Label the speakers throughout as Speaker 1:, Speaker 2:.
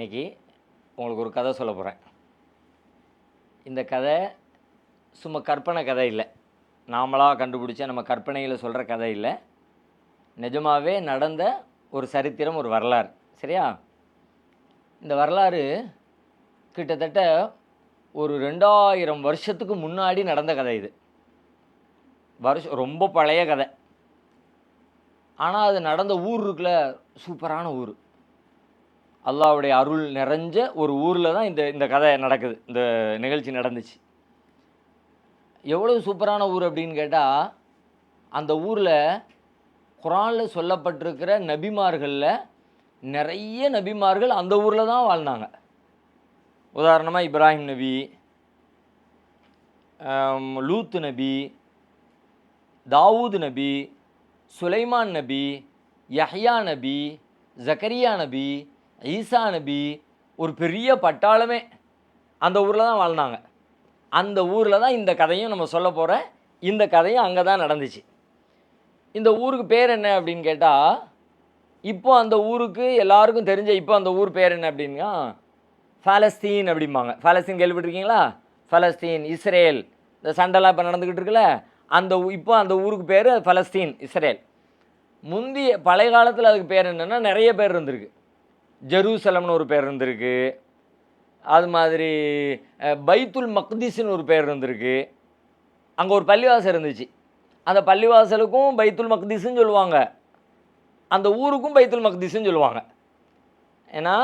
Speaker 1: இன்றைக்கி உங்களுக்கு ஒரு கதை சொல்ல போகிறேன். இந்த கதை சும்மா கற்பனை கதை இல்லை, நாமளாக கண்டுபிடிச்ச நம்ம கற்பனையில் சொல்கிற கதை இல்லை, நிஜமாகவே நடந்த ஒரு சரித்திரம், ஒரு வரலாறு. சரியா? இந்த வரலாறு கிட்டத்தட்ட ஒரு 2000 வருஷத்துக்கு முன்னாடி நடந்த கதை. இது ரொம்ப பழைய கதை. ஆனால் அது நடந்த ஊர் இருக்குல்ல, சூப்பரான ஊர், அல்லாஹ்வுடைய அருள் நிறைஞ்ச ஒரு ஊரில் தான் இந்த கதை நடக்குது, இந்த நிகழ்ச்சி நடந்துச்சு. எவ்வளோ சூப்பரான ஊர் அப்படின்னு கேட்டால், அந்த ஊரில் குர்ஆனில் சொல்லப்பட்டிருக்கிற நபிமார்களில் நிறைய நபிமார்கள் அந்த ஊரில் தான் வாழ்ந்தாங்க. உதாரணமாக இப்ராஹிம் நபி, லூத் நபி, தாவூத் நபி, சுலைமான் நபி, யஹ்யா நபி, ஜக்கரியா நபி, ஈசா நபி, ஒரு பெரிய பட்டாளமே அந்த ஊரில் தான் வாழ்ந்தாங்க. அந்த ஊரில் தான் இந்த கதையும் நம்ம சொல்ல போகிற இந்த கதையும் அங்கே தான் நடந்துச்சு. இந்த ஊருக்கு பேர் என்ன அப்படின்னு கேட்டால், இப்போ அந்த ஊருக்கு எல்லாருக்கும் தெரிஞ்ச இப்போ அந்த ஊர் பேர் என்ன அப்படின்னா பாலஸ்தீன் அப்படிம்பாங்க. பாலஸ்தீன் கேள்விப்பட்டிருக்கீங்களா? பாலஸ்தீன், இஸ்ரேல், இந்த சண்டைலாம் இப்போ நடந்துக்கிட்டு இருக்குல்ல, இப்போ அந்த ஊருக்கு பேர் பாலஸ்தீன், இஸ்ரேல். முந்தைய பழைய காலத்தில் அதுக்கு பேர் என்னென்னா நிறைய பேர் இருந்திருக்கு. ஜெருசலம்னு ஒரு பேர் இருந்திருக்கு, அது மாதிரி பைத்துல் மக்திஸ்னு ஒரு பேர் இருந்திருக்கு. அங்கே ஒரு பள்ளிவாசல் இருந்துச்சு, அந்த பள்ளிவாசலுக்கும் பைத்துல் மக்திஸ்ன்னு சொல்லுவாங்க, அந்த ஊருக்கும் பைத்துல் மக்திஸ்ன்னு சொல்லுவாங்க. ஏன்னா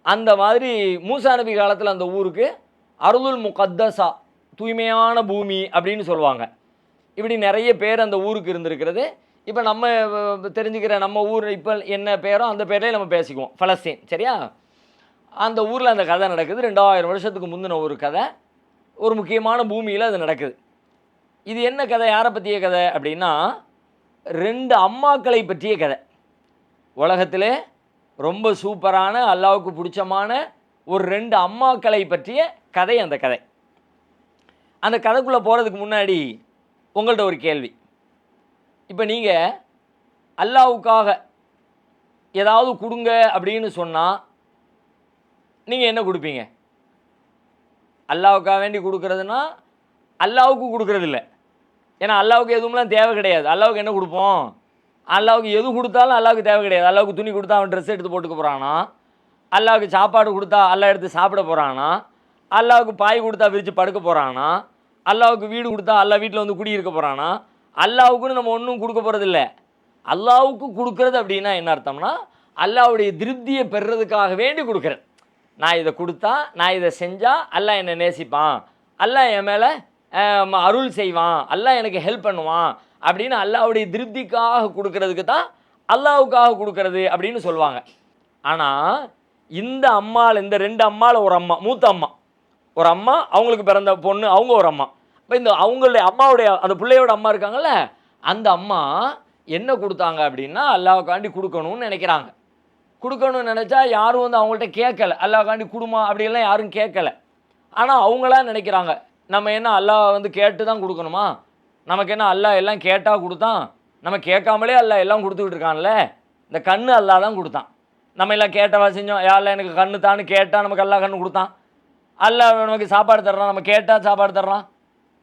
Speaker 1: அந்த மாதிரி மூசா நபி காலத்தில் அந்த ஊருக்கு அர்துல் முகத்தஸா, தூய்மையான பூமி அப்படின்னு சொல்லுவாங்க. இப்படி நிறைய பேர் அந்த ஊருக்கு இருந்திருக்கிறது. இப்போ நம்ம தெரிஞ்சுக்கிற நம்ம ஊர் இப்போ என்ன பேரோ அந்த பேர்லேயே நம்ம பேசிக்குவோம், பலஸ்தீன். சரியா? அந்த ஊரில் அந்த கதை நடக்குது. 2000 வருஷத்துக்கு முந்தின ஒரு கதை, ஒரு முக்கியமான பூமியில் அது நடக்குது. இது என்ன கதை, யாரை பற்றிய கதை அப்படின்னா, 2 அம்மாக்களை பற்றிய கதை. உலகத்திலே ரொம்ப சூப்பரான, அல்லாஹ்வுக்கு பிடிச்சமான ஒரு 2 அம்மாக்களை பற்றிய கதை அந்த கதை. அந்த கதைக்குள்ளே போகிறதுக்கு முன்னாடி உங்கள்கிட்ட ஒரு கேள்வி. இப்போ நீங்கள் அல்லாஹ்வுக்காக ஏதாவது கொடுங்க அப்படின்னு சொன்னால் நீங்கள் என்ன கொடுப்பீங்க? அல்லாஹ்வுக்காக வேண்டி கொடுக்குறதுனா அல்லாஹ்வுக்கு கொடுக்குறது இல்லை. ஏன்னா அல்லாஹ்வுக்கு எதுவும்லாம் தேவை கிடையாது. அல்லாஹ்வுக்கு என்ன கொடுப்போம்? அல்லாஹ்வுக்கு எது கொடுத்தாலும் அல்லாஹ்வுக்கு தேவை கிடையாது. அல்லாஹ்வுக்கு துணி கொடுத்தா அவன் ட்ரெஸ் எடுத்து போட்டுக்க போகிறானா? அல்லாஹ்வுக்கு சாப்பாடு கொடுத்தா அல்லாஹ் எடுத்து சாப்பிட போகிறானா? அல்லாஹ்வுக்கு பாய் கொடுத்தா விரித்து படுக்க போகிறானா? அல்லாஹ்வுக்கு வீடு கொடுத்தா அல்லாஹ் வீட்டில் வந்து குடியிருக்க போகிறானா? அல்லாஹ்வுக்குன்னு நம்ம ஒன்றும் கொடுக்க போகிறதில்ல. அல்லாஹ்வுக்கு கொடுக்குறது அப்படின்னா என்ன அர்த்தம்னா, அல்லாஹ்வுடைய திருப்தியை பெறுறதுக்காக வேண்டி கொடுக்குறது. நான் இதை கொடுத்தா, நான் இதை செஞ்சால் அல்லாஹ் என்னை நேசிப்பான், அல்லாஹ் என் மேலே அருள் செய்வான், அல்லாஹ் எனக்கு ஹெல்ப் பண்ணுவான் அப்படின்னு அல்லாஹ்வுடைய திருப்திக்காக கொடுக்கறதுக்கு தான் அல்லாஹ்வுக்காக கொடுக்கறது அப்படின்னு சொல்லுவாங்க. ஆனால் இந்த அம்மாவில், இந்த 2 அம்மாவில் ஒரு அம்மா, மூத்த அம்மா ஒரு அம்மா, அவங்களுக்கு பிறந்த பொண்ணு அவங்க ஒரு அம்மா. இப்போ இந்த அவங்களுடைய அம்மாவுடைய அந்த பிள்ளையோட அம்மா இருக்காங்கல்ல, அந்த அம்மா என்ன கொடுத்தாங்க அப்படின்னா, அல்லாஹ்வுக்காண்டி கொடுக்கணும்னு நினைக்கிறாங்க. கொடுக்கணும்னு நினச்சா யாரும் வந்து அவங்கள்ட்ட கேட்கலை, அல்லாஹ்வுக்காண்டி கொடுமா அப்படின்லாம் யாரும் கேட்கலை. ஆனால் அவங்களா நினைக்கிறாங்க, நம்ம என்ன அல்லாஹ் வந்து கேட்டு தான் கொடுக்கணுமா? நமக்கு என்ன அல்லாஹ் எல்லாம் கேட்டால் கொடுத்தான்? நம்ம கேட்காமலே அல்லாஹ் எல்லாம் கொடுத்துக்கிட்டு இருக்கான்ல. இந்த கண்ணு அல்லாஹ் தான் கொடுத்தான். நம்ம எல்லாம் கேட்டவா செஞ்சோம்? யாரெல்லாம் எனக்கு கண்ணு தான்னு கேட்டால் நமக்கு அல்லாஹ் கண்ணு கொடுத்தான். அல்லாஹ் நமக்கு சாப்பாடு தர்றான், நம்ம கேட்டால் சாப்பாடு தர்றான்.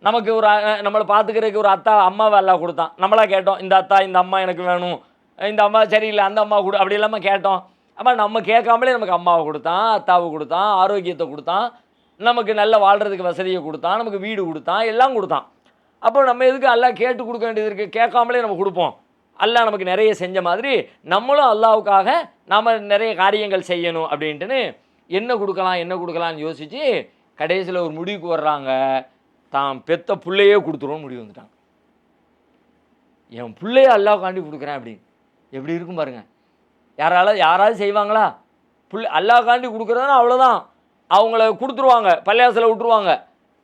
Speaker 1: நமக்கு ஒரு நம்மளை பார்த்துக்கிறதுக்கு ஒரு அத்தா அம்மாவை அல்லாஹ் கொடுத்தான். நம்மளா கேட்டோம், இந்த அத்தா இந்த அம்மா எனக்கு வேணும், இந்த அம்மா சரியில்லை அந்த அம்மா கொடு, அப்படி இல்லாமல் கேட்டோம். அப்போ நம்ம கேட்காமலே நமக்கு அம்மாவை கொடுத்தான், அத்தாவை கொடுத்தான், ஆரோக்கியத்தை கொடுத்தான், நமக்கு நல்ல வாழ்கிறதுக்கு வசதியை கொடுத்தான், நமக்கு வீடு கொடுத்தான், எல்லாம் கொடுத்தான். அப்போ நம்ம எதுக்கு அல்லாஹ் கேட்டு கொடுக்க வேண்டியது இருக்குது? கேட்காமலே நம்ம கொடுப்போம். அல்லாஹ் நமக்கு நிறைய செஞ்ச மாதிரி நம்மளும் அல்லாஹ்வுக்காக நாம் நிறைய காரியங்கள் செய்யணும் அப்படின்ட்டுன்னு என்ன கொடுக்கலாம்னு யோசித்து கடைசியில் ஒரு முடிவுக்கு வர்றாங்க, தான் பெத்த பிள்ளையே கொடுத்துருவோன்னு முடிவு வந்துட்டாங்க. என் பிள்ளைய அல்லாஹ்வுக்காண்டி கொடுக்குறேன் அப்படின்னு எப்படி இருக்கும் பாருங்கள். யாராவது செய்வாங்களா? அல்லாஹ்வுக்காண்டி கொடுக்குறதுனா அவ்வளோதான், அவங்கள கொடுத்துருவாங்க, பள்ளியாசலை விட்டுருவாங்க.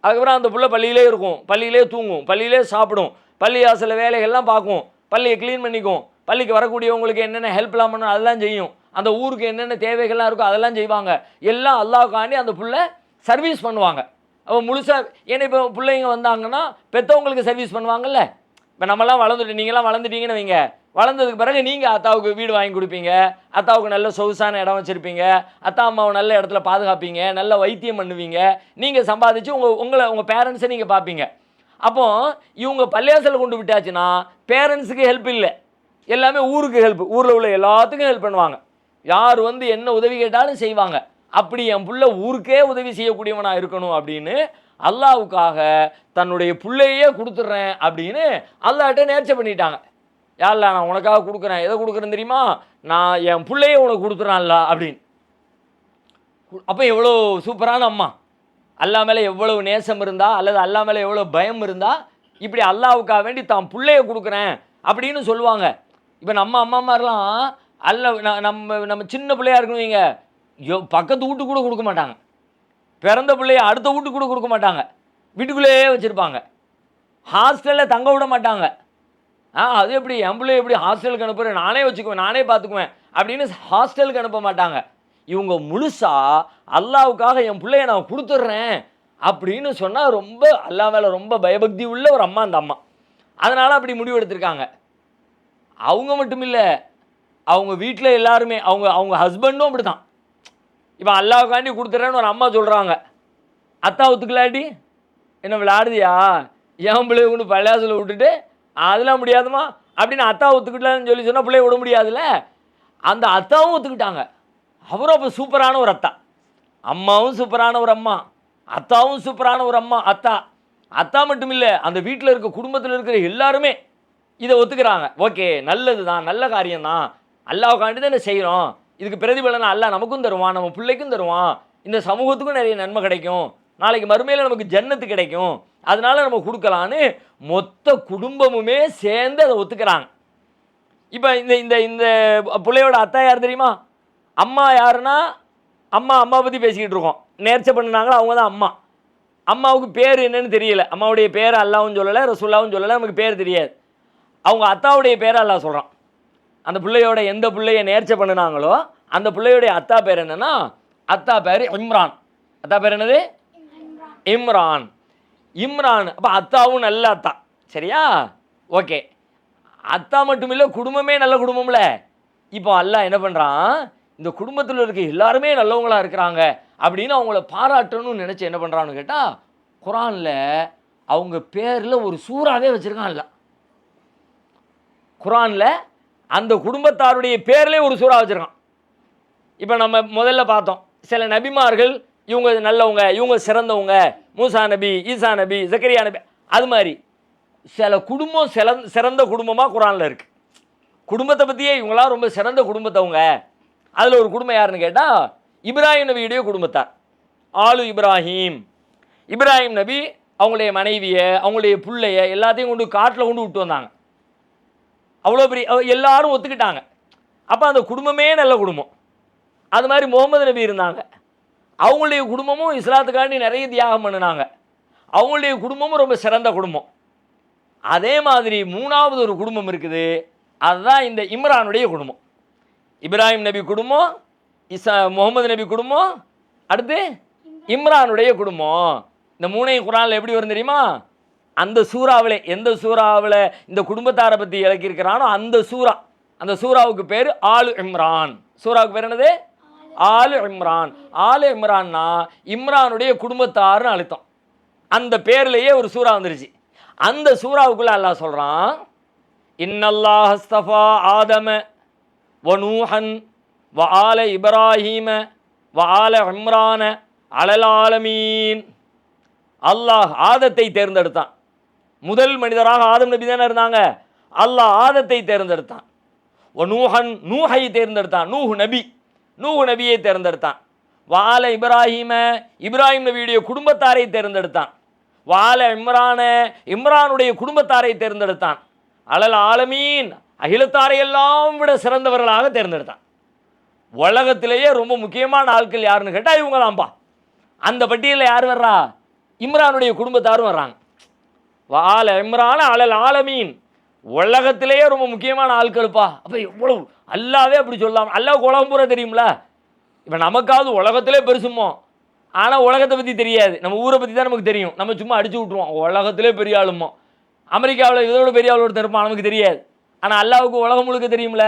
Speaker 1: அதுக்கப்புறம் அந்த பிள்ளை பள்ளியிலே இருக்கும், பள்ளியிலே தூங்கும், பள்ளியிலே சாப்பிடும், பள்ளியாசல வேலைகள்லாம் பார்க்கும், பள்ளியை க்ளீன் பண்ணிக்கும், பள்ளிக்கு வரக்கூடியவங்களுக்கு என்னென்ன ஹெல்ப்லாம் பண்ணணும் அதெல்லாம் செய்யும், அந்த ஊருக்கு என்னென்ன தேவைகள்லாம் இருக்கோ அதெல்லாம் செய்வாங்க. எல்லாம் அல்லாஹ்வுக்காண்டி அந்த பிள்ளை சர்வீஸ் பண்ணுவாங்க. அப்போ முழுசாக, ஏன்னா இப்போ பிள்ளைங்க வந்தாங்கன்னா பெற்றவங்களுக்கு சர்வீஸ் பண்ணுவாங்கல்ல. இப்போ நம்மலாம் வளர்ந்துட்டு, நீங்களாம் வளர்ந்துட்டீங்கன்னு வைங்க, வளர்ந்ததுக்கு பிறகு நீங்கள் அத்தாவுக்கு வீடு வாங்கி கொடுப்பீங்க, அத்தாவுக்கு நல்ல சொகுசான இடம் வச்சுருப்பீங்க, அத்தா அம்மாவை நல்ல இடத்துல பாதுகாப்பீங்க, நல்ல வைத்தியம் பண்ணுவீங்க, நீங்கள் சம்பாதிச்சு உங்கள் பேரண்ட்ஸை நீங்கள் பார்ப்பீங்க. அப்போ இவங்க பள்ளியாசலில் கொண்டு விட்டாச்சுன்னா பேரண்ட்ஸுக்கு ஹெல்ப் இல்லை, எல்லாமே ஊருக்கு ஹெல்ப், ஊரில் உள்ள எல்லாத்துக்கும் ஹெல்ப் பண்ணுவாங்க, யார் வந்து என்ன உதவி கேட்டாலும் செய்வாங்க. அப்படி என் புள்ள ஊருக்கே உதவி செய்யக்கூடியவனாக இருக்கணும் அப்படின்னு அல்லாவுக்காக தன்னுடைய பிள்ளையே கொடுத்துட்றேன் அப்படின்னு அல்லாஹ்ட்ட நேர்ச்சை பண்ணிட்டாங்க. யாரில்ல நான் உனக்காக கொடுக்குறேன், எதை கொடுக்குறேன்னு தெரியுமா, நான் என் பிள்ளையே உனக்கு கொடுத்துறான்ல அப்படின்னு. அப்போ எவ்வளோ சூப்பரான அம்மா, அல்லா மேலே எவ்வளவு நேசம் இருந்தால் அல்லது அல்லா மேலே எவ்வளோ பயம் இருந்தால் இப்படி அல்லாவுக்காக வேண்டி தான் பிள்ளைய கொடுக்குறேன் அப்படின்னு சொல்லுவாங்க. இப்போ நம்ம அம்மா மாதிரிலாம் நம்ம சின்ன பிள்ளையா இருக்கணும் வைங்க, பக்கத்து வீட்டுக்கு கூட கொடுக்க மாட்டாங்க, பிறந்த பிள்ளைய அடுத்த வீட்டுக்கு கூட கொடுக்க மாட்டாங்க, வீட்டுக்குள்ளேயே வச்சுருப்பாங்க, ஹாஸ்டலில் தங்க விட மாட்டாங்க. அது எப்படி என் பிள்ளைய எப்படி ஹாஸ்டலுக்கு அனுப்புகிறேன், நானே வச்சுக்குவேன் நானே பார்த்துக்குவேன் அப்படின்னு ஹாஸ்டலுக்கு அனுப்ப மாட்டாங்க. இவங்க முழுசாக அல்லாவுக்காக என் பிள்ளைய நான் கொடுத்துட்றேன் அப்படின்னு சொன்னால் ரொம்ப அல்லா மேலே ரொம்ப பயபக்தி உள்ள ஒரு அம்மா அந்த அம்மா. அதனால் அப்படி முடிவு எடுத்திருக்காங்க. அவங்க மட்டும் இல்லை, அவங்க வீட்டில் எல்லாருமே, அவங்க ஹஸ்பண்டும் அப்படி தான். இப்போ அல்லாவுக்காண்டி கொடுத்துட்றேன்னு ஒரு அம்மா சொல்கிறாங்க, அத்தா ஒத்துக்கலாட்டி என்ன விளையாடுதியா, என் பிள்ளைய கொண்டு பள்ளியாசலில் விட்டுட்டு அதெல்லாம் முடியாதுமா அப்படின்னு அத்தா ஒத்துக்கிட்டலான்னு சொல்லி சொன்னால் பிள்ளைய விட முடியாதுல்ல. அந்த அத்தாவும் ஒத்துக்கிட்டாங்க. அவரும் அப்போ சூப்பரான ஒரு அத்தா, அம்மாவும் சூப்பரான ஒரு அம்மா, அத்தாவும் சூப்பரான ஒரு அம்மா. அத்தா மட்டும் இல்லை, அந்த வீட்டில் இருக்க குடும்பத்தில் இருக்கிற எல்லாருமே இதை ஒத்துக்கிறாங்க. ஓகே, நல்லது தான், நல்ல காரியம்தான், அல்லாவுக்காண்டி தான் செய்கிறோம், இதுக்கு பிரதிபலனை அல்லாஹ் நமக்கும் தருவான், நம்ம பிள்ளைக்கும் தருவான், இந்த சமூகத்துக்கும் நிறைய நன்மை கிடைக்கும், நாளைக்கு மறுமையில் நமக்கு ஜன்னத்து கிடைக்கும், அதனால நம்ம கொடுக்கலான்னு மொத்த குடும்பமுமே சேர்ந்து அதை ஒத்துக்கிறாங்க. இப்போ இந்த இந்த பிள்ளையோட அத்தா யார் தெரியுமா, அம்மா யாருன்னா அம்மா பற்றி பேசிக்கிட்டு இருக்கோம், நேர்ச்சை பண்ணினாங்களா அவங்க தான் அம்மா. அம்மாவுக்கு பேர் என்னன்னு தெரியல, அம்மாவுடைய பேர் அல்லாவும் சொல்லலை ரசூல்லாவும் சொல்லலை, நமக்கு பேர் தெரியாது. அவங்க அத்தாவுடைய பேரை அல்லாஹ் சொல்கிறான். அந்த பிள்ளையோட எந்த பிள்ளைய நேர்ச்சை பண்ணினாங்களோ அந்த பிள்ளையோடைய அத்தா பேர் என்னன்னா, அத்தா பேர் இம்ரான். அத்தா பேர் என்னது, இம்ரான். இம்ரான். அப்போ அத்தாவும் நல்ல அத்தா, சரியா? ஓகே, அத்தா மட்டும் இல்லை, குடும்பமே நல்ல குடும்பம்ல. இப்போ அல்லாஹ் என்ன பண்ணுறான், இந்த குடும்பத்தில் இருக்க எல்லாருமே நல்லவங்களாக இருக்கிறாங்க அப்படின்னு அவங்கள பாராட்டணும்னு நினச்சி என்ன பண்ணுறான்னு கேட்டால், குரானில் அவங்க பேரில் ஒரு சூறாவே வச்சுருக்கான் அல்லாஹ். குரானில் அந்த குடும்பத்தாருடைய பேர்லேயே ஒரு சூறா வச்சுருக்கான். இப்போ நம்ம முதல்ல பார்த்தோம், சில நபிமார்கள் இவங்க நல்லவங்க, இவங்க சிறந்தவங்க, மூசா நபி, ஈசா நபி, ஜக்கரியா நபி, அது மாதிரி சில குடும்பம் சிறந்த குடும்பமாக குரானில் இருக்குது. குடும்பத்தை பற்றியே இவங்களாம் ரொம்ப சிறந்த குடும்பத்தவங்க. அதில் ஒரு குடும்பம் யாருன்னு கேட்டால் இப்ராஹிம் நபியுடைய குடும்பத்தார், ஆளு இப்ராஹிம். இப்ராஹிம் நபி அவங்களுடைய மனைவியை, அவங்களுடைய பிள்ளைய எல்லாத்தையும் கொண்டு காட்டில் கொண்டு விட்டு வந்தாங்க. அவ்வளோ பெரிய எல்லாரும் ஒத்துக்கிட்டாங்க. அப்போ அந்த குடும்பமே நல்ல குடும்பம். அது மாதிரி முகமது நபி இருந்தாங்க, அவங்களுடைய குடும்பமும் இஸ்லாத்துக்காண்டி நிறைய தியாகம் பண்ணினாங்க, அவங்களுடைய குடும்பமும் ரொம்ப சிறந்த குடும்பம். அதே மாதிரி மூணாவது ஒரு குடும்பம் இருக்குது, அதுதான் இந்த இம்ரானுடைய குடும்பம். இப்ராஹிம் நபி குடும்பம், முகமது நபி குடும்பம், அடுத்து இம்ரானுடைய குடும்பம். இந்த மூணையும் குரானில் எப்படி வரும் தெரியுமா, அந்த சூறாவில், எந்த சூறாவில் இந்த குடும்பத்தாரை பற்றி இலக்கியிருக்கிறானோ அந்த சூறாவுக்கு பேர் ஆலு இம்ரான். சூறாவுக்கு பேர் என்னது, ஆலு இம்ரான். ஆலு இம்ரான்னா இம்ரானுடைய குடும்பத்தார்னு அழுத்தம். அந்த பேர்லேயே ஒரு சூறா வந்துருச்சு. அந்த சூறாவுக்குள்ள அல்லாஹ் சொல்கிறான், இன்னல்லாஹ் அஸ்தஃபா ஆதம வ நூஹன் வ ஆல இப்ராஹீம வ ஆல இம்ரான அலல் ஆலமீன். அல்லாஹ் ஆதத்தை தேர்ந்தெடுத்தான். முதல் மனிதராக ஆதம் நபி தானே இருந்தாங்க. அல்லாஹ் ஆதத்தை தேர்ந்தெடுத்தான். நூஹன், நூஹை தேர்ந்தெடுத்தான், நூஹ் நபியை தேர்ந்தெடுத்தான். வால இப்ராஹிம, இப்ராஹிம் நபியுடைய குடும்பத்தாரை தேர்ந்தெடுத்தான். வால இம்ரான, இம்ரானுடைய குடும்பத்தாரை தேர்ந்தெடுத்தான். அலல் ஆலமீன், அகிலத்தாரையெல்லாம் விட சிறந்தவர்களாக தேர்ந்தெடுத்தான். உலகத்திலேயே ரொம்ப முக்கியமான ஆட்கள் யாருன்னு கேட்டால் இவங்க தான்ப்பா. அந்த பட்டியலில் யார் வர்றா, இம்ரானுடைய குடும்பத்தாரும் வர்றாங்க. வால இம்ரான அலல் ஆலமீன், உலகத்திலேயே ரொம்ப முக்கியமான ஆட்களுப்பா. அப்போ எவ்வளவு அல்லாவே அப்படி சொல்லலாம். அல்லாவுக்கு உலகம் பூரா தெரியும்ல. இப்போ நமக்காவது உலகத்திலே பெருசுமோ, ஆனால் உலகத்தை பற்றி தெரியாது, நம்ம ஊரை பற்றி தான் நமக்கு தெரியும். நம்ம சும்மா அடிச்சு விட்ருவோம், உலகத்திலே பெரிய ஆளுமோ, அமெரிக்காவில் இதோட பெரிய ஆளோட இருப்பான் நமக்கு தெரியாது. ஆனால் அல்லாவுக்கு உலகம் முழுக்க தெரியும்ல.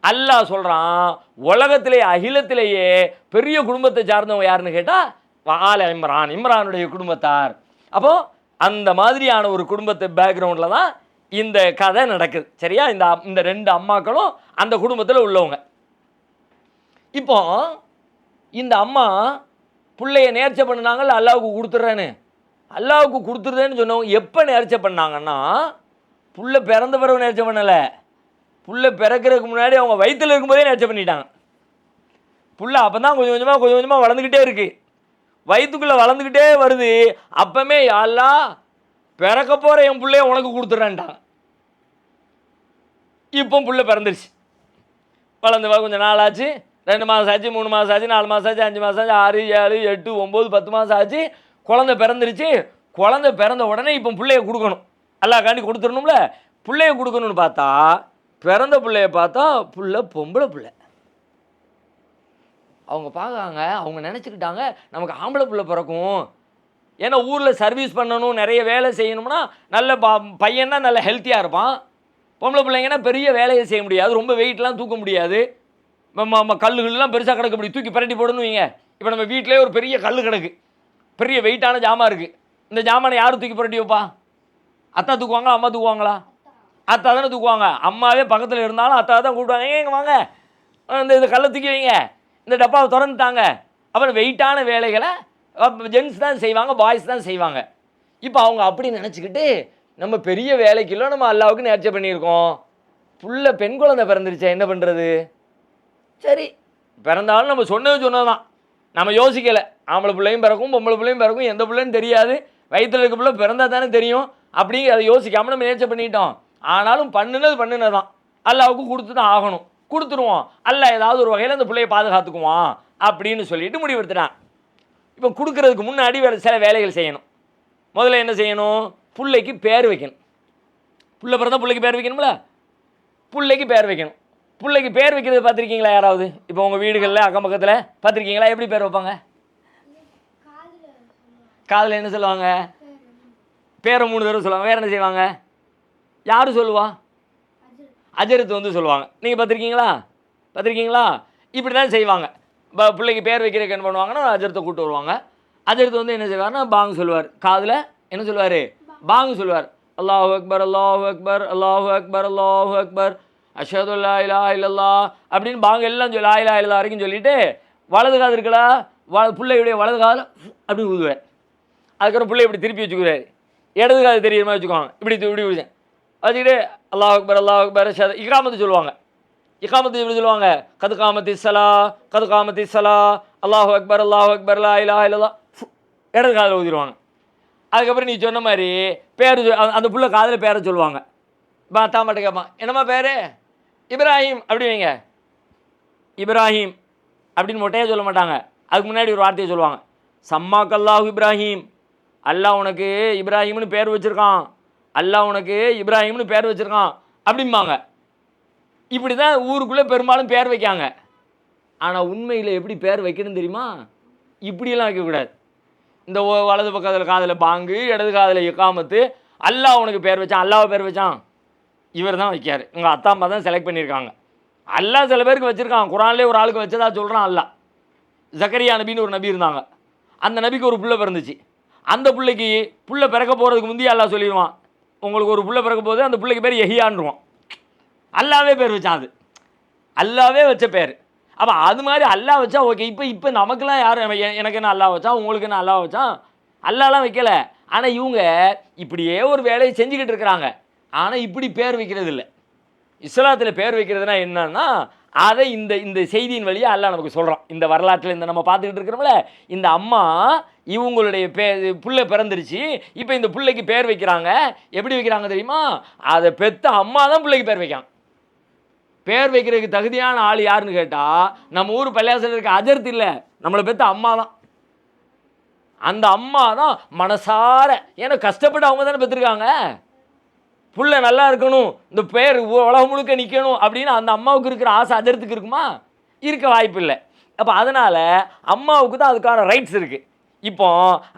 Speaker 1: அல்லாஹ் சொல்கிறான், உலகத்திலே அகிலத்திலேயே பெரிய குடும்பத்தை சார்ந்தவங்க யாருன்னு கேட்டால் ஆல இம்ரான், இம்ரானுடைய குடும்பத்தார். அப்போ அந்த மாதிரியான ஒரு குடும்பத்தை பேக்ரவுண்டில் தான் இந்த கதை நடக்குது. சரியா? இந்த ரெண்டு அம்மாக்களும் அந்த குடும்பத்தில் உள்ளவங்க. இப்போ இந்த அம்மா பிள்ளைய நேர்ச்சை பண்ணினாங்கல்ல, அல்லாவுக்கு கொடுத்துட்றேன்னு. அல்லாவுக்கு கொடுத்துருதேன்னு சொன்னவங்க எப்போ நேர்ச்சை பண்ணாங்கன்னா, புள்ள பிறந்த பிறகு நேர்ச்சை பண்ணலை, புள்ள பிறக்கிறதுக்கு முன்னாடி அவங்க வயிற்றில் இருக்கும்போதே நேர்ச்சை பண்ணிட்டாங்க. புள்ள அப்போ தான் கொஞ்சம் கொஞ்சமாக வளர்ந்துக்கிட்டே இருக்கு, வயிற்றுக்குள்ளே வளர்ந்துக்கிட்டே வருது. அப்பமே யாரெல்லாம் பிறக்க போகிற என் பிள்ளைய உனக்கு கொடுத்துட்றேன்ட்டாங்க. இப்போ புள்ள பிறந்துருச்சு, வளர்ந்து கொஞ்சம் நாள் ஆச்சு, 2 மாதம் ஆச்சு, 3 மாதம் ஆச்சு, 4 மாதம் ஆச்சு, 5 மாதம் ஆச்சு, 6, 7, 8, 9, 10 மாதம் ஆச்சு, குழந்தை பிறந்துருச்சு. குழந்தை பிறந்த உடனே இப்போ பிள்ளைய கொடுக்கணும், அல்லாஹ்காண்டி கொடுத்துடணும்ல. பிள்ளைய கொடுக்கணும்னு பார்த்தா, பிறந்த பிள்ளைய பார்த்தா புள்ள பொம்பளை பிள்ளை. அவங்க பார்க்காங்க, அவங்க நினச்சிக்கிட்டாங்க நமக்கு ஆம்பளை பிள்ளை பிறக்கும். ஏன்னா ஊரில் சர்வீஸ் பண்ணணும், நிறைய வேலை செய்யணும்னா நல்ல பையன்னா நல்ல ஹெல்த்தியாக இருப்பான். பொம்பளை பிள்ளைங்கன்னா பெரிய வேலையை செய்ய முடியாது, ரொம்ப வெயிட்லாம் தூக்க முடியாது, கல்லுகள்லாம் பெருசாக கிடக்கு, அப்படி தூக்கி பரட்டி போடணும் வைங்க. இப்போ நம்ம வீட்டிலே ஒரு பெரிய கல் கிடக்கு, பெரிய வெயிட்டான ஜாமான் இருக்குது. இந்த ஜாமானை யார் தூக்கி பரட்டி வைப்பா? அத்தா தூக்குவாங்களா, அம்மா தூக்குவாங்களா? அத்தா தானே தூக்குவாங்க. அம்மாவே பக்கத்தில் இருந்தாலும் அத்தா தான் கூப்பிடுவாங்க, எங்கே வாங்க இந்த கல்லை தூக்கி வைங்க, இந்த டப்பாவை திறந்துட்டாங்க. அப்புறம் வெயிட்டான வேலைகளை ஜென்ஸ் தான் செய்வாங்க, பாய்ஸ் தான் செய்வாங்க. இப்போ அவங்க அப்படி நினச்சிக்கிட்டு நம்ம பெரிய வேலைக்குள்ள நம்ம அல்லாவுக்கு நேர்ச்சை பண்ணியிருக்கோம். புள்ள பெண் குழந்தை பிறந்துருச்சா, என்ன பண்ணுறது? சரி, பிறந்தாலும் நம்ம சொன்னது தான், நம்ம யோசிக்கலை. ஆம்பளை பிள்ளையும் பிறக்கும், பொம்பளை பிள்ளையும் பிறக்கும், எந்த பிள்ளைன்னு தெரியாது, வயிற்றில் இருக்க பிள்ளை பிறந்தால் தானே தெரியும். அப்படிங்கிற அதை யோசிக்காமல் நம்ம நேர்ச்சை பண்ணிட்டோம். ஆனாலும் பண்ணினது தான், அல்லாவுக்கு கொடுத்து தான் ஆகணும், கொடுத்துருவோம். அல்ல ஏதாவது ஒரு வகையில் அந்த பிள்ளையை பாதுகாத்துக்குவான் அப்படின்னு சொல்லிட்டு முடிவெடுத்துட்டான். இப்போ கொடுக்கறதுக்கு முன்னாடி சில வேலைகள் செய்யணும். முதல்ல என்ன செய்யணும்? பிள்ளைக்கு பேர் வைக்கணும். பிள்ளை பிறந்தா பிள்ளைக்கு பேர் வைக்கணும்ல, பிள்ளைக்கு பேர் வைக்கணும். பிள்ளைக்கு பேர் வைக்கிறது பார்த்துருக்கீங்களா யாராவது? இப்போ உங்கள் வீடுகளில் அக்கம் பக்கத்தில் பார்த்துருக்கீங்களா? எப்படி பேர் வைப்பாங்க? காதில் என்ன சொல்லுவாங்க? பேரை 3 தடவை சொல்லுவாங்க. வேறு என்ன செய்வாங்க? யார் சொல்லுவா? அஜரத்து சொல்லுவாங்க. நீங்கள் பார்த்துருக்கீங்களா? இப்படி தான் செய்வாங்க. பிள்ளைக்கு பேர் வைக்கிறதுக்கு என்ன பண்ணுவாங்கன்னா, அஜரத்தை கூப்பிட்டு வருவாங்க. அஜரத்து என்ன செய்வார்னா, பாங்கு சொல்லுவார். காதில் என்ன சொல்லுவார்? பாங்கு சொல்லுவார். அல்லாஹு அக்பர், அல்லாஹு அக்பர், அல்லாஹு அக்பர், அல்லாஹு அக்பர், அஷ்ஹது அல்லா இலாஹ இல்லல்லாஹ் அப்படின்னு பாங்கு எல்லாம் லா இலாஹ இல்லல்லாஹ் வரைக்கும் சொல்லிவிட்டு, வலது காது இருக்கலா, பிள்ளையுடைய வலது காதில் அப்படி ஊதுவார். அதுக்கப்புறம் பிள்ளை இப்படி திருப்பி வச்சுக்கிறாரு. இடது காது தெரியுற மாதிரி வச்சுக்குவாங்க. இப்படி வச்சுக்கிட்டு அல்லாஹ் அக்பர், அல்லாஹ் அக்பர், இகாமத்து சொல்லுவாங்க. இகாமத்து எப்படி சொல்லுவாங்க? கது காமத்தி சலா, அல்லாஹு அக்பர், அல்லாஹு அக்பர், லா இலாஹ இல்லல்லாஹ் இடது காதில் ஊதிடுவாங்க. அதுக்கப்புறம் நீ சொன்ன மாதிரி பேர் அந்த புள்ள காதில் பேரை சொல்லுவாங்க. தாமாட்ட கேட்பான், என்னம்மா பேர்? இப்ராஹிம் அப்படி வைங்க. இப்ராஹிம் அப்படின்னு மொட்டையாக சொல்ல மாட்டாங்க, அதுக்கு முன்னாடி ஒரு வார்த்தையை சொல்லுவாங்க. சம்மாக் அல்லாஹு இப்ராஹிம், அல்லாஹ் உனக்கு இப்ராஹிம்னு பேர் வச்சுருக்கான், அல்லாஹ் உனக்கு இப்ராஹிம்னு பேர் வச்சுருக்கான் அப்படிம்பாங்க. இப்படி தான் ஊருக்குள்ளே பெரும்பாலும் பேர் வைக்காங்க. ஆனால் உண்மையில் எப்படி பேர் வைக்கணும்னு தெரியுமா? இப்படியெல்லாம் வைக்கக்கூடாது. இந்த வலது பக்கத்தில் காதில் பாங்கு, இடது காதில் இகாமத்து. அல்லாஹ் உனக்கு பேர் வச்சான், அல்லாஹ் பேர் வச்சான், இவர் தான் வைக்காரு. உங்கள் அத்தா அம்மா தான் செலக்ட் பண்ணியிருக்காங்க. அல்லாஹ் சில பேருக்கு வச்சுருக்கான். குரான்லேயே ஒரு ஆளுக்கு வச்சதா சொல்கிறான் அல்லாஹ். ஜக்கரியா நபின்னு ஒரு நபி இருந்தாங்க. அந்த நபிக்கு ஒரு புள்ள பிறந்துச்சு. அந்த பிள்ளைக்கு புள்ள பிறக்க போகிறதுக்கு முந்தைய அல்லாஹ் சொல்லிடுவான், உங்களுக்கு ஒரு புள்ள பிறக்க போகுது, அந்த பிள்ளைக்கு பேர் யஹியான்ருவான். அல்லாவே பேர் வச்சான், அது அல்லாவே வச்ச பேர். அப்போ அது மாதிரி அல்லாஹ் வச்சா ஓகே. இப்போ நமக்குலாம் யார், எனக்கு என்ன அல்லாஹ் வச்சான், உங்களுக்கு என்ன அல்லாஹ் வச்சான்? அல்லாஹ்லாம் வைக்கலை. ஆனால் இவங்க இப்படியே ஒரு வேலையை செஞ்சுக்கிட்டு இருக்கிறாங்க. ஆனால் இப்படி பேர் வைக்கிறது இல்லை. இஸ்லாத்தில் பேர் வைக்கிறதுனா என்னன்னா, அதை இந்த செய்தியின் வழியாக அல்லாஹ் நமக்கு சொல்கிறான். இந்த வரலாற்றில் இந்த நம்ம பார்த்துக்கிட்டு இருக்கிறோம்ல, இந்த அம்மா இவங்களுடைய புள்ளை பிறந்துருச்சு, இப்போ இந்த பிள்ளைக்கு பேர் வைக்கிறாங்க. எப்படி வைக்கிறாங்க தெரியுமா? அதை பெற்ற அம்மா தான் பிள்ளைக்கு பேர் வைக்காங்க. பேர் வைக்கிறதுக்கு தகுதியான ஆள் யாருன்னு கேட்டால், நம்ம ஊர் பள்ளியாசல் இருக்க அஜர்த்து இல்லை, நம்மளை பெற்ற அம்மா தான். அந்த அம்மா தான் மனசார, ஏன்னா கஷ்டப்பட்டு அவங்க தானே பெற்றிருக்காங்க. புள்ள நல்லா இருக்கணும், இந்த பேர் உலகம் முழுக்க நிற்கணும் அப்படின்னு அந்த அம்மாவுக்கு இருக்கிற ஆசை அஜரத்துக்கு இருக்குமா? இருக்க வாய்ப்பு இல்லை. அப்போ அதனால் அம்மாவுக்கு தான் அதுக்கான ரைட்ஸ் இருக்குது. இப்போ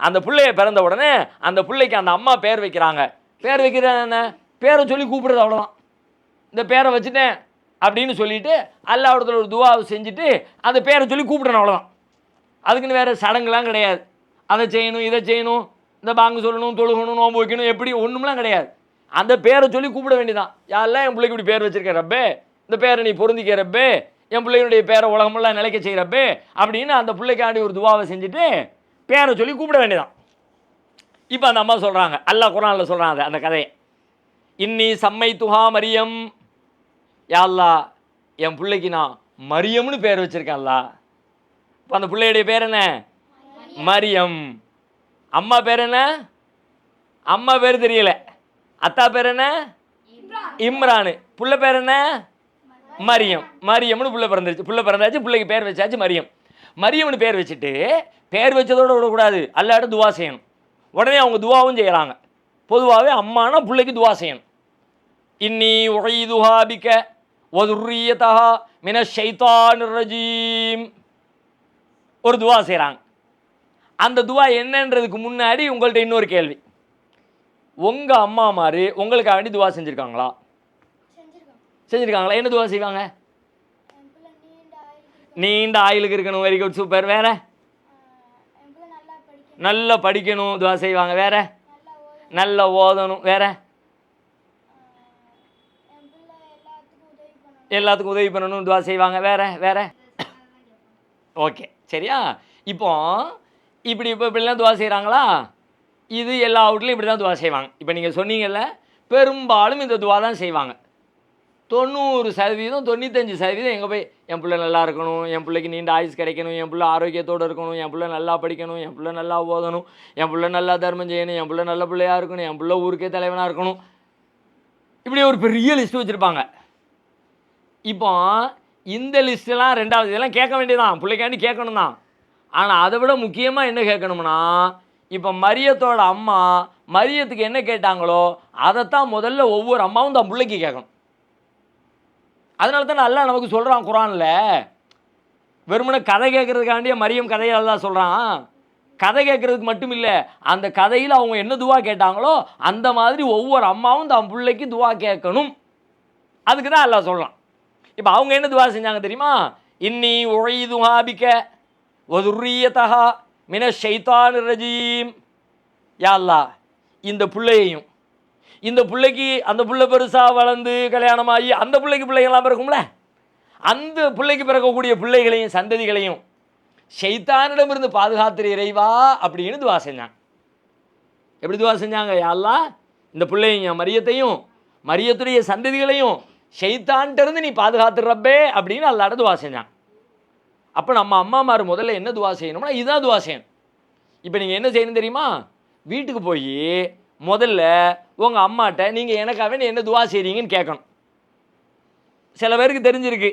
Speaker 1: அந்த பிள்ளைய பிறந்த உடனே அந்த பிள்ளைக்கு அந்த அம்மா பேர் வைக்கிறாங்க. பேர் வைக்கிறது என்ன? பேரை சொல்லி கூப்பிடுறது, அவ்வளோதான். இந்த பேரை வச்சுட்டேன் அப்படின்னு சொல்லிட்டு அல்லாஹ்விடத்தில் ஒரு துவாவை செஞ்சுட்டு அந்த பேரை சொல்லி கூப்பிடணும், அவ்வளோதான். அதுக்குன்னு வேறு சடங்குலாம் கிடையாது. அதை செய்யணும், இதை செய்யணும், இந்த பாங்கு சொல்லணும், தொழுகணும், நோம்பு வைக்கணும், எப்படி ஒன்றும்லாம் கிடையாது. அந்த பேரை சொல்லி கூப்பிட வேண்டியதான். யாரெல்லாம் என் பிள்ளைக்கு இப்படி பேர் வச்சிருக்க ரப்பே, இந்த பேரை நீ பொருந்திக்க ரப்பே, என் பிள்ளைகளுடைய பேரை உலகமெல்லாம் நிலைக்க செய்கிறப்பே அப்படின்னு அந்த பிள்ளைக்காண்டி ஒரு துவாவை செஞ்சுட்டு பேரை சொல்லி கூப்பிட வேண்டியதான். இப்போ அந்த அம்மா சொல்கிறாங்க, அல்லாஹ் குர்ஆனில் சொல்கிறாங்க அந்த கதையை. இன்னி சம்மை துஹா மரியம், யா அல்லாஹ் என் பிள்ளைக்கு நான் மரியம்னு பேர் வச்சுருக்கேன் அல்லாஹ். இப்போ அந்த பிள்ளையுடைய பேர் என்ன? மரியம். அம்மா பேர் என்ன? அம்மா பேர் தெரியல. அத்தா பேர் என்ன? இம்ரானு. புள்ள பேர் என்ன? மரியம். மரியம்னு புள்ள பிறந்துருச்சு. புள்ள பிறந்தாச்சு, பிள்ளைக்கு பேர் வச்சாச்சு மரியம். மரியம்னு பேர் வச்சுட்டு பேர் வச்சதோடு விடக்கூடாது, அல்லாட்ட துவா செய்யணும். உடனே அவங்க துவாவும் செய்கிறாங்க. பொதுவாகவே அம்மானா பிள்ளைக்கு துவா செய்யணும். இன்னி உஈதுஹா பிக வதுர்ரியதஹா மினஷ் ஷைத்தானிர் ரஜீம் ஒரு துவா செய்கிறாங்க. அந்த துவா என்னன்றதுக்கு முன்னாடி உங்கள்கிட்ட இன்னொரு கேள்வி. உங்கள் அம்மா மாதிரி உங்களுக்காக வேண்டி துவா செஞ்சுருக்காங்களா? செஞ்சுருக்காங்களா? என்ன துவா செய்வாங்க? நீண்ட ஆயுளுக்கு இருக்கணும். Very good, super. வேற? நல்லா படிக்கணும் துவா செய்வாங்க. வேற? நல்லா ஓதணும். வேற? எல்லாத்துக்கும் உதவி பண்ணணும் துவா செய்வாங்க. வேற? வேற? ஓகே, சரியா? இப்போ இப்படிலாம் துவா செய்கிறாங்களா? இது எல்லா வீட்லையும் இப்படி தான் துவா செய்வாங்க. இப்போ நீங்கள் சொன்னீங்கல்ல, பெரும்பாலும் இந்த துவா தான் செய்வாங்க. 90%, 95% எங்கே போய் என் பிள்ளை நல்லா இருக்கணும், என் பிள்ளைக்கு நீண்ட ஆயுஸ் கிடைக்கணும், என் பிள்ளை ஆரோக்கியத்தோடு இருக்கணும், என் பிள்ளை நல்லா படிக்கணும், என் பிள்ளை நல்லா ஓதணும், என் பிள்ளை நல்லா தர்மம் செய்யணும், என் பிள்ளை நல்ல பிள்ளையாக இருக்கணும், என் பிள்ளை ஊருக்கே தலைவனாக இருக்கணும், இப்படி ஒரு பெரிய லிஸ்ட்டு வச்சுருப்பாங்க. இப்போ இந்த லிஸ்ட்டெல்லாம் ரெண்டாவது, இதெல்லாம் கேட்க வேண்டியதான், பிள்ளைக்காண்டி கேட்கணும் தான். ஆனால் அதை விட முக்கியமாக என்ன கேட்கணும்னா, இப்போ மரியத்தோட அம்மா மரியத்துக்கு என்ன கேட்டாங்களோ அதைத்தான் முதல்ல ஒவ்வொரு அம்மாவும் தான் பிள்ளைக்கு கேட்கணும். அதனால தான் அல்லாஹ் நமக்கு சொல்கிறான் குர்ஆனில், வெறுமனே கதை கேட்குறதுக்காண்டியே மரியம் கதையை அல்லாஹ் சொல்கிறான். கதை கேட்குறதுக்கு மட்டும் இல்லை, அந்த கதையில் அவங்க என்ன துவா கேட்டாங்களோ அந்த மாதிரி ஒவ்வொரு அம்மாவும் தான் பிள்ளைக்கு துவா கேட்கணும். அதுக்கு தான் அல்லாஹ் சொல்கிறான். இப்போ அவங்க என்ன துவா செஞ்சாங்க தெரியுமா? இன்னி உஈதுஹா பிக வதுர்ரியதஹா மினஷ் ஷைத்தானிர் ரஜீம். யா அல்லாஹ் இந்த பிள்ளையையும், இந்த பிள்ளைக்கு அந்த பிள்ளை பெருசாக வளர்ந்து கல்யாணமாகி அந்த பிள்ளைக்கு பிள்ளைகள்லாம் பிறக்கும்ல, அந்த பிள்ளைக்கு பிறக்கக்கூடிய பிள்ளைகளையும் சந்ததிகளையும் ஷைத்தானிடமிருந்து பாதுகாத்துற இறைவா அப்படின்னு துவா செஞ்சாங்க. எப்படி துவா செஞ்சாங்க? யா அல்லாஹ் இந்த பிள்ளையும் என் மரியத்தையும் மரியத்துடைய சந்ததிகளையும் ஷைத்தான்கிட்டருந்து நீ பாதுகாத்துறப்பே அப்படின்னு அல்லாஹ்ட்ட துவா செஞ்சாங்க. அப்போ நம்ம அம்மாமார் முதல்ல என்ன துவா செய்யணும்னா இதுதான் துவா செய்யணும். இப்போ நீங்கள் என்ன செய்யணும் தெரியுமா? வீட்டுக்கு போய் முதல்ல உங்கள் அம்மாட்ட நீங்கள் எனக்காக என்ன துவா செய்கிறீங்கன்னு கேட்கணும். சில பேருக்கு தெரிஞ்சிருக்கு,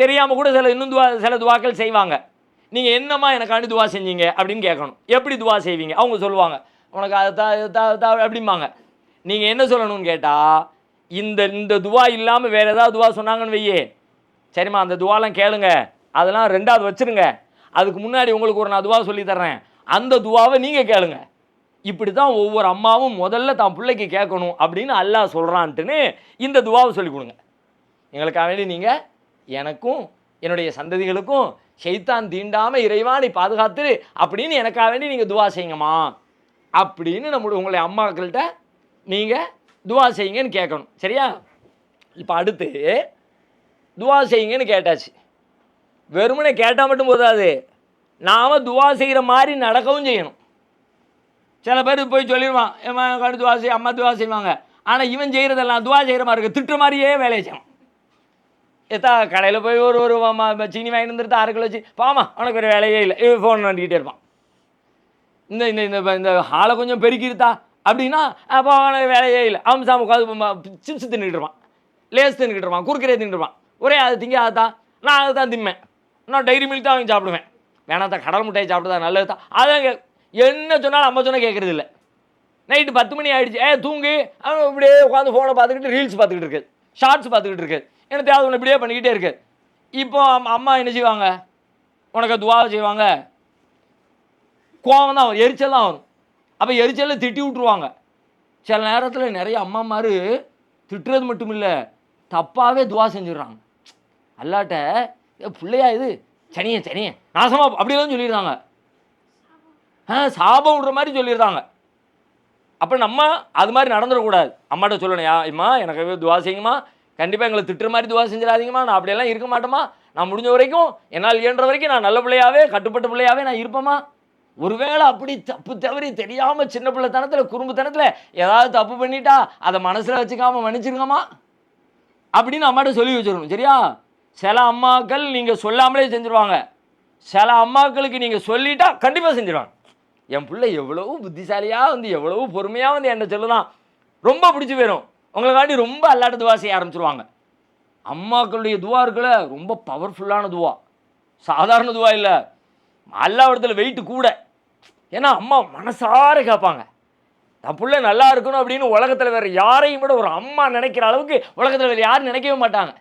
Speaker 1: தெரியாமல் கூட சில துவாக்கள் செய்வாங்க. நீங்கள் என்னம்மா எனக்காண்டி துவா செஞ்சீங்க அப்படின்னு கேட்கணும். எப்படி துவா செய்வீங்க? அவங்க சொல்லுவாங்க, உனக்கு அதை அப்படிம்பாங்க. நீங்கள் என்ன சொல்லணும்னு கேட்டால், இந்த துவா இல்லாமல் வேறு ஏதாவது துவா சொன்னாங்கன்னு வையே, சரிம்மா அந்த துவாலாம் கேளுங்க, அதெல்லாம் ரெண்டாவது வச்சுருங்க, அதுக்கு முன்னாடி உங்களுக்கு ஒரு நான் துவா சொல்லி தர்றேன், அந்த துவாவை நீங்கள் கேளுங்க. இப்படி தான் ஒவ்வொரு அம்மாவும் முதல்ல தான் பிள்ளைக்கு கேட்கணும் அப்படின்னு அல்லாஹ் சொல்கிறான்ட்டுன்னு இந்த துவாவை சொல்லிக் கொடுங்க. எங்களுக்காக வேண்டி நீங்கள் எனக்கும் என்னுடைய சந்ததிகளுக்கும் ஷைத்தான் தீண்டாமல் இறைவா நீ பாதுகாத்துரு அப்படின்னு எனக்காக வேண்டி நீங்கள் துவா செய்யுங்கம்மா அப்படின்னு உங்களுடைய அம்மாக்கள்கிட்ட நீங்கள் துவா செய்யுங்கன்னு கேட்கணும். சரியா? இப்போ அடுத்து துவா செய்யுங்கன்னு கேட்டாச்சு. வெறுமனே கேட்டால் மட்டும் போதாது, நாம் துவா செய்கிற மாதிரி நடக்கவும் செய்யணும். சில பேர் போய் சொல்லிடுவான், ஏம்மா துவா செய், அம்மா துவா செய்வாங்க, ஆனால் இவன் செய்கிறதெல்லாம் துவா செய்கிற மாதிரி இருக்குது, திட்டுற மாதிரியே வேலையை செய்யணும். எத்தா கடையில் போய் ஒரு சீனி வாங்கிட்டு வந்துட்டு 6 கிலோ வச்சு பாமா உனக்கு ஒரு வேலையே இல்லை, ஃபோன் பண்ணிக்கிட்டே இருப்பான். இந்த இந்த இந்த ஹாலை கொஞ்சம் பெருக்கிருத்தா அப்படின்னா அப்போ அவனுக்கு வேலையே இல்லை, அவன் சாமி உட்காந்து சிப்ஸ் தின்னுக்கிட்டு இருப்பான், லேஸ் தின்னுக்கிட்டு இருப்பான், குறுக்கரே தின்னுட்டு இருப்பான். ஒரே அதை திங்க அதைத்தான் நான் அதை தான் திம்பேன், நான் டைரி மில்க் தான் வாங்கி சாப்பிடுவேன், வேணாத்தான் கடல் முட்டையை சாப்பிட்டதா நல்லது தான். அதான் என்ன சொன்னாலும் அம்மா சொன்னால் கேட்குறது இல்லை. நைட்டு 10 மணி ஆகிடுச்சு, தூங்கு, அவன் இப்படியே உட்காந்து ஃபோனை பார்த்துக்கிட்டு ரீல்ஸ் பார்த்துக்கிட்டு இருக்குது, ஷார்ட்ஸ் பார்த்துக்கிட்டு இருக்குது, எனக்கு தேவை ஒன்று இப்படியே பண்ணிக்கிட்டே இருக்குது. இப்போ அம்மா என்ன செய்வாங்க? உனக்கு துவா செய்வாங்க, கோவம் தான் வரும், எரிச்சல் தான் வரும். அப்போ எரிச்சலில் திட்டி விட்ருவாங்க. சில நேரத்தில் நிறைய அம்மாமார் திட்டுறது மட்டும் இல்லை, தப்பாகவே துவா செஞ்சிடுறாங்க. அல்லாட்ட பிள்ளையா இது சனிய சனிய நாசமா அப்படிலாம் சொல்லிடுறாங்க. சாபம் விடுற மாதிரி சொல்லிடுறாங்க. அப்போ நம்ம அது மாதிரி நடந்துடக்கூடாது. அம்மாட்ட சொல்லணும், அம்மா எனக்கு துவா செய்யுங்கம்மா, கண்டிப்பாக எங்களை திட்டுற மாதிரி துவா செஞ்சிடாதீங்கம்மா, நான் அப்படியெல்லாம் இருக்க மாட்டேம்மா, நான் முடிஞ்ச வரைக்கும் என்னால் இயன்ற வரைக்கும் நான் நல்ல பிள்ளையாவே கட்டுப்பட்ட பிள்ளையாவே நான் இருப்பேம்மா. ஒருவேளை அப்படி தப்பு தவறி தெரியாமல் சின்ன பிள்ளைத்தனத்தில் குறும்புத்தனத்தில் ஏதாவது தப்பு பண்ணிட்டா அதை மனசில் வச்சுக்காமல் மன்னிச்சிருங்கம்மா அப்படின்னு அம்மாட்ட சொல்லி வச்சிடணும். சரியா? சில அம்மாக்கள் நீங்கள் சொல்லாமலே செஞ்சுருவாங்க, சில அம்மாக்களுக்கு நீங்கள் சொல்லிட்டா கண்டிப்பாக செஞ்சிருவாங்க. என் பிள்ளை எவ்வளவு புத்திசாலியாக வந்து எவ்வளவு பொறுமையாக வந்து என்ன சொல்லுதான் ரொம்ப பிடிச்சி போயிடும். உங்களுக்காண்டி ரொம்ப அல்லாட்ட துவா செய்ய ஆரம்பிச்சிருவாங்க. அம்மாக்களுடைய துவா இருக்குல்ல, ரொம்ப பவர்ஃபுல்லான துவா, சாதாரண துவா இல்லை. அல்லாஹ்விடத்தில் வெயிட்டு கூட. ஏன்னா அம்மா மனசார கேட்பாங்க, தன் பிள்ளை நல்லா இருக்கணும் அப்படின்னு உலகத்தில் வேறு யாரையும் விட ஒரு அம்மா நினைக்கிற அளவுக்கு உலகத்தில் வேறு யாரும் நினைக்கவே மாட்டாங்க.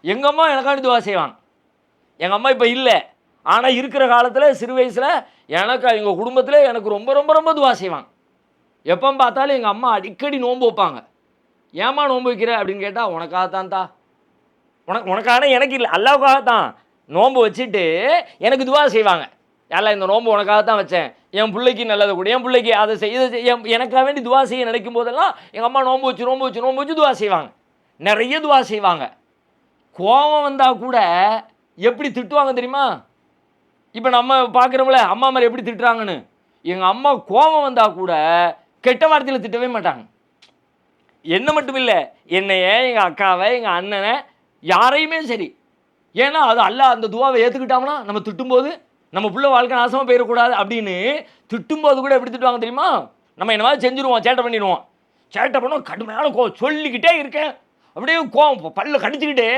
Speaker 1: எங்கள் அம்மா எனக்காண்டி துவா செய்வாங்க. எங்கள் அம்மா இப்போ இல்லை, ஆனால் இருக்கிற காலத்தில் சிறு வயசில் எனக்கு எங்கள் குடும்பத்தில் எனக்கு ரொம்ப ரொம்ப ரொம்ப துவா செய்வாங்க. எப்போ பார்த்தாலும் எங்கள் அம்மா அடிக்கடி நோன்பு வைப்பாங்க. ஏம்மா நோன்பு வைக்கிற அப்படின்னு கேட்டால், உனக்காகத்தான் தா, உனக்கான எனக்கு இல்லை, அல்லாவுக்காகத்தான். நோன்பு வச்சுட்டு எனக்கு துவா செய்வாங்க, எல்லாம் இந்த நோன்பு உனக்காகத்தான் வச்சேன், என் பிள்ளைக்கு நல்லது கூட, என் பிள்ளைக்கு அதை செய்ய எனக்காக வேண்டி துவா செய்ய நினைக்கும் போதெல்லாம் எங்கள் அம்மா நோன்பு வச்சு துவா செய்வாங்க. நிறைய துவா செய்வாங்க. கோபம் வந்தால் கூட எப்படி திட்டுவாங்க தெரியுமா? இப்போ நம்ம பார்க்குறோம்ல அம்மா மாதிரி எப்படி திட்டுறாங்கன்னு. எங்கள் அம்மா கோபம் வந்தால் கூட கெட்ட வார்த்தையில் திட்டவே மாட்டாங்க. என்ன மட்டும் இல்லை, என்னைய எங்கள் அக்காவை எங்கள் அண்ணனை யாரையுமே சரி. ஏன்னா அது அல்லாஹ் அந்த துவாவை ஏற்றுக்கிட்டாங்கன்னா நம்ம திட்டும்போது நம்ம பிள்ளை வாழ்க்கை நாசமாக போயிடக்கூடாது அப்படின்னு திட்டும்போது கூட எப்படி திட்டுவாங்க தெரியுமா? நம்ம என்ன மாதிரி செஞ்சுருவோம், சேட்டை பண்ணிடுவோம். சேட்டை பண்ணுவோம், கடுமையான கோவம் சொல்லிக்கிட்டே இருக்கேன், அப்படியே கோவம் பல்ல கடிச்சிக்கிட்டே.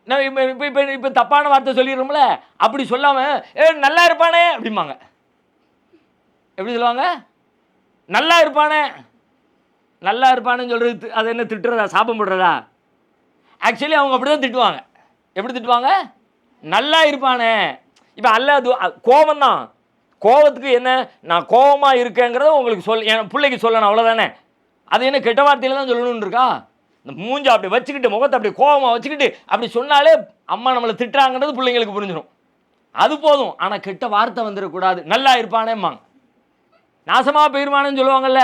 Speaker 1: நான் இப்போ தப்பான வார்த்தை சொல்லிடுறோம்ல, அப்படி சொல்லாமல் நல்லா இருப்பானே அப்படிம்பாங்க. எப்படி சொல்லுவாங்க? நல்லா இருப்பானே. நல்லா இருப்பானேன்னு சொல்கிறது அது என்ன திட்டுறதா, சாபம் போடுறதா? ஆக்சுவலி அவங்க அப்படி தான் திட்டுவாங்க. எப்படி திட்டுவாங்க? நல்லா இருப்பானே. இப்போ கோபம் தான். கோபத்துக்கு என்ன, நான் கோபமாக இருக்கேங்கிறத உங்களுக்கு என் பிள்ளைக்கு சொல்லணும், அவ்வளோதானே. அது என்ன கெட்ட வார்த்தையில் தான் சொல்லணும்னு இருக்கா? இந்த மூஞ்சை அப்படி வச்சுக்கிட்டு முகத்தை அப்படி கோபமாக வச்சுக்கிட்டு அப்படி சொன்னாலே அம்மா நம்மளை திட்டுறாங்கன்றது பிள்ளைங்களுக்கு புரிஞ்சிடும். அது போதும். ஆனால் கெட்ட வார்த்தை வந்துடக்கூடாது. நல்லா இருப்பானேம்மாங்க. நாசமாக போயிருவானேன்னு சொல்லுவாங்கல்ல,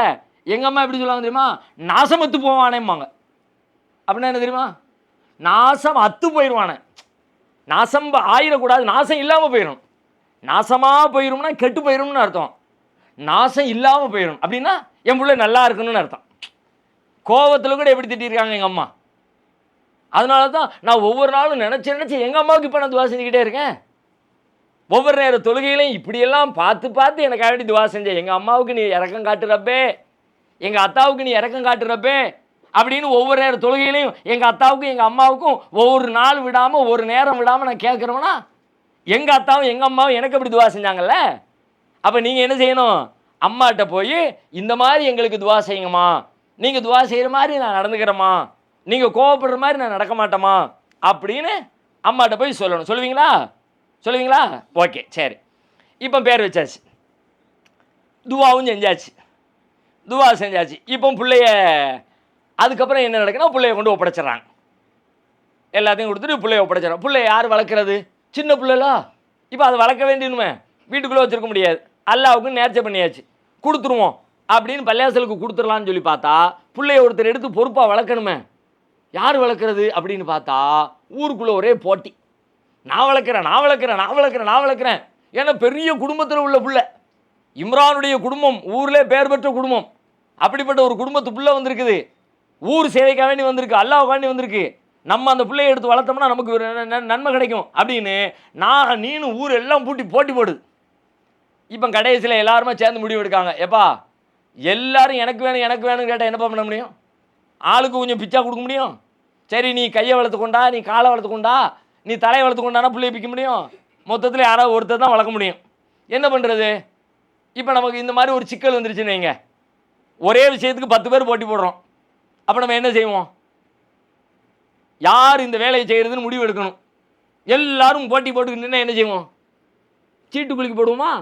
Speaker 1: எங்கள் அம்மா எப்படி சொல்லுவாங்க தெரியுமா? நாசமத்து போவானேம்மாங்க. அப்படின்னா என்ன தெரியுமா? நாசம் அத்து போயிடுவானே. நாசம் ஆயிடக்கூடாது, நாசம் இல்லாமல் போயிடும். நாசமாக போயிடும்னா கெட்டு போயிடும்னு அர்த்தம். நாசம் இல்லாமல் போயிடும் அப்படின்னா என் பிள்ளை நல்லா இருக்கணும்னு அர்த்தம். கோபத்தில் கூட எப்படி திட்டிருக்காங்க எங்கள் அம்மா. அதனால தான் நான் ஒவ்வொரு நாளும் நினச்சி எங்கள் அம்மாவுக்கு இப்போ நான் துவா செஞ்சுக்கிட்டே இருக்கேன். ஒவ்வொரு நேர தொழுகையிலையும் இப்படியெல்லாம் பார்த்து எனக்கு ஆல்ரெடி துவா செஞ்சேன். எங்கள் அம்மாவுக்கு நீ இறக்கம் காட்டுறப்பே, எங்கள் அத்தாவுக்கு நீ இறக்கம் காட்டுறப்பே அப்படின்னு ஒவ்வொரு நேர தொழுகையிலையும் எங்கள் அத்தாவுக்கும் எங்கள் அம்மாவுக்கும் ஒவ்வொரு நாள் விடாமல் ஒரு நேரம் விடாமல் நான் கேட்குறோம்னா, எங்கள் அத்தாவும் எங்கள் அம்மாவும் எனக்கு அப்படி துவா செஞ்சாங்கல்ல. அப்போ நீங்கள் என்ன செய்யணும்? அம்மாட்ட போய் இந்த மாதிரி எங்களுக்கு துவா செய்யுங்கம்மா, நீங்கள் துவா செய்கிற மாதிரி நான் நடந்துக்கிறேம்மா, நீங்கள் கோவப்படுற மாதிரி நான் நடக்க மாட்டேம்மா அப்படின்னு அம்மாட்ட போய் சொல்லணும். சொல்லுவீங்களா? ஓகே, சரி. இப்போ பேர் வச்சாச்சு, துவாவும் செஞ்சாச்சு. இப்போ பிள்ளைய அதுக்கப்புறம் என்ன நடக்குன்னா, பிள்ளைய கொண்டு ஒப்படைச்சிட்றாங்க. எல்லாத்தையும் கொடுத்துட்டு பிள்ளைய ஒப்படைச்சிடறாங்க. பிள்ளைய யார் வளர்க்குறது? சின்ன பிள்ளைலா. இப்போ அதை வளர்க்க வேண்டியணுமே, வீட்டுக்குள்ளே வச்சுருக்க முடியாது. அல்லாவுக்கு நேர்ச்சை பண்ணியாச்சு, கொடுத்துருவோம் அப்படின்னு பள்ளியாசலுக்கு கொடுத்துடலான்னு சொல்லி பார்த்தா, பிள்ளைய ஒருத்தர் எடுத்து பொறுப்பாக வளர்க்கணுமே. யார் வளர்க்குறது அப்படின்னு பார்த்தா ஊருக்குள்ளே ஒரே போட்டி. நான் வளர்க்குறேன். ஏன்னா பெரிய குடும்பத்தில் உள்ள பிள்ளை, இம்ரானுடைய குடும்பம் ஊரில் பேர் பெற்ற குடும்பம். அப்படிப்பட்ட ஒரு குடும்பத்து பிள்ளை வந்திருக்குது, ஊர் சேவைக்காக வேண்டி வந்திருக்கு, அல்லாவுக்காண்டி வந்திருக்கு. நம்ம அந்த பிள்ளையை எடுத்து வளர்த்தோம்னா நமக்கு ஒரு நன்மை கிடைக்கும் அப்படின்னு நீனும் ஊர் எல்லாம் போட்டி போடுது. இப்போ கடைசியில் எல்லாருமே சேர்ந்து முடிவு எடுக்காங்க. எப்பா எல்லாரும் எனக்கு வேணும்னு கேட்டால் என்னப்பா பண்ண முடியும்? ஆளுக்கு கொஞ்சம் பிச்சா கொடுக்க முடியும்? சரி, நீ கையை வளர்த்துக்கொண்டா, நீ காலை வளர்த்துக்கொண்டா, நீ தலையை வளர்த்துக்கொண்டானா பிள்ளையை பிக்க முடியும்? மொத்தத்தில் யாராவது ஒருத்தர் தான் வளர்க்க முடியும். என்ன பண்ணுறது? இப்போ நமக்கு இந்த மாதிரி ஒரு சிக்கல் வந்துருச்சுன்னு வைங்க, ஒரே விஷயத்துக்கு 10 பேர் போட்டி போடுறோம். அப்போ நம்ம என்ன செய்வோம்? யார் இந்த வேலையை செய்கிறதுன்னு முடிவு எடுக்கணும். எல்லாரும் போட்டி போட்டுக்கிட்டு என்ன செய்வோம்? சீட்டு குலுக்கி போடுவோமா?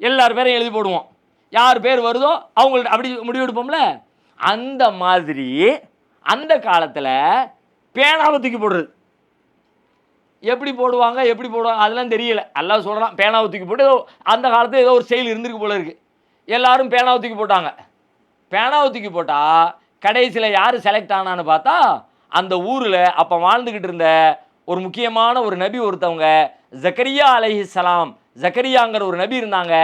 Speaker 1: எல்லார் பேரையும் எழுதி போடுவோம். யார் பேர் வருதோ அவங்கள்ட்ட அப்படி முடிவு எடுப்போம்ல. அந்த மாதிரி அந்த காலத்தில் பேனாவை தூக்கி போடுறது. எப்படி போடுவாங்க அதெல்லாம் தெரியல. அல்லாஹ் சொல்கிறான் பேனாவை தூக்கி போட்டு அந்த காலத்தில் ஏதோ ஒரு செயல் இருந்திருக்கு போல இருக்குது. எல்லாரும் பேனாவை தூக்கி போட்டாங்க. பேனாவை தூக்கி போட்டால் கடைசியில் யார் செலக்ட் ஆனான்னு பார்த்தா அந்த ஊரில் அப்போ வாழ்ந்துக்கிட்டு இருந்த ஒரு முக்கியமான ஒரு நபி ஒருத்தவங்க ஜக்கரியா அலைஹிஸ்ஸலாம். ஜக்கரியாங்கிற ஒரு நபி இருந்தாங்க.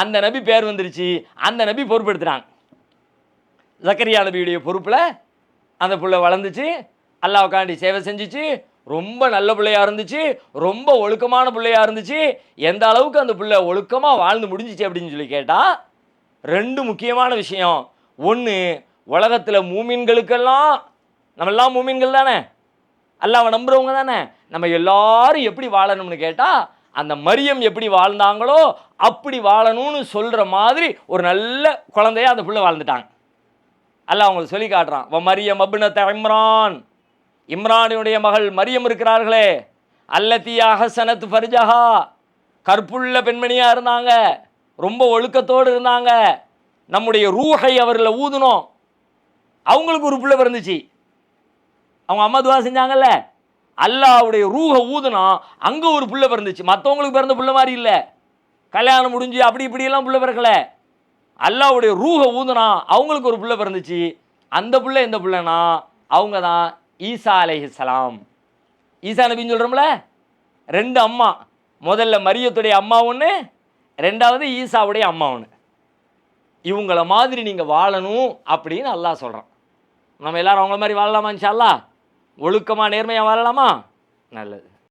Speaker 1: அந்த நபி பேர் வந்துருச்சு. அந்த நபி பொறுப்பெடுத்துட்டாங்க. ஜக்கரியா நபியுடைய பொறுப்பில் அந்த பிள்ளை வளர்ந்துச்சு. அல்லாஹ்வுக்காண்டி சேவை செஞ்சிச்சு. ரொம்ப நல்ல பிள்ளையாக இருந்துச்சு. ரொம்ப ஒழுக்கமான பிள்ளையாக இருந்துச்சு. எந்த அளவுக்கு அந்த பிள்ளை ஒழுக்கமாக வாழ்ந்து முடிஞ்சிச்சு அப்படின்னு சொல்லி கேட்டால் 2 முக்கியமான விஷயம். ஒன்று, உலகத்தில் மூமின்களுக்கெல்லாம் நம்ம எல்லாம் மூமின்கள் தானே, அல்லாஹ்வை நம்புறவங்க தானே, நம்ம எல்லாரும் எப்படி வாழணும்னு கேட்டால் அந்த மரியம் எப்படி வாழ்ந்தாங்களோ அப்படி வாழணும்னு சொல்கிற மாதிரி ஒரு நல்ல குழந்தைய அந்த பிள்ளை வாழ்ந்துட்டாங்க. அல்லாஹ் அவங்களுக்கு சொல்லி காட்டுறான். மரியம் அப்னத இம்ரான், இம்ரானுடைய மகள் மரியம் இருக்கிறார்களே, அல்லத்தி அஹ்ஸனத் ஃபர்ஜஹா, கற்புள்ள பெண்மணியாக இருந்தாங்க, ரொம்ப ஒழுக்கத்தோடு இருந்தாங்க. நம்முடைய ரூஹை அவர்களை ஊதுனோம், அவங்களுக்கு ஒரு பிள்ளை பிறந்துச்சு. அவங்க அம்மா துவா செஞ்சாங்கல்ல, அல்லாஹ்வுடைய ரூஹை ஊதுனா அங்கே ஒரு பிள்ளை பிறந்துச்சு. மற்றவங்களுக்கு பிறந்த பிள்ளை மாதிரி இல்லை, கல்யாணம் முடிஞ்சு அப்படி இப்படியெல்லாம் பிள்ளை பிறக்கலை. அல்லாஹ்வுடைய ரூஹை ஊதுனா அவங்களுக்கு ஒரு பிள்ளை பிறந்துச்சு. அந்த பிள்ளை எந்த பிள்ளைனா அவங்க தான் ஈசா அலைஹிஸ்ஸலாம். ஈசா நபின்னு சொல்கிறோம்ல, 2 அம்மா. முதல்ல மரியத்துடைய அம்மா ஒன்று, 2வது ஈசாவுடைய அம்மா ஒன்று. இவங்கள மாதிரி நீங்கள் வாழணும் அப்படின்னு அல்லாஹ் சொல்கிறான். நம்ம எல்லாரும் அவங்கள மாதிரி வாழலாமா இன்ஷா அல்லாஹ்? ஒழுக்கமாக நேர்மையாக வாழலாமா? நல்லது.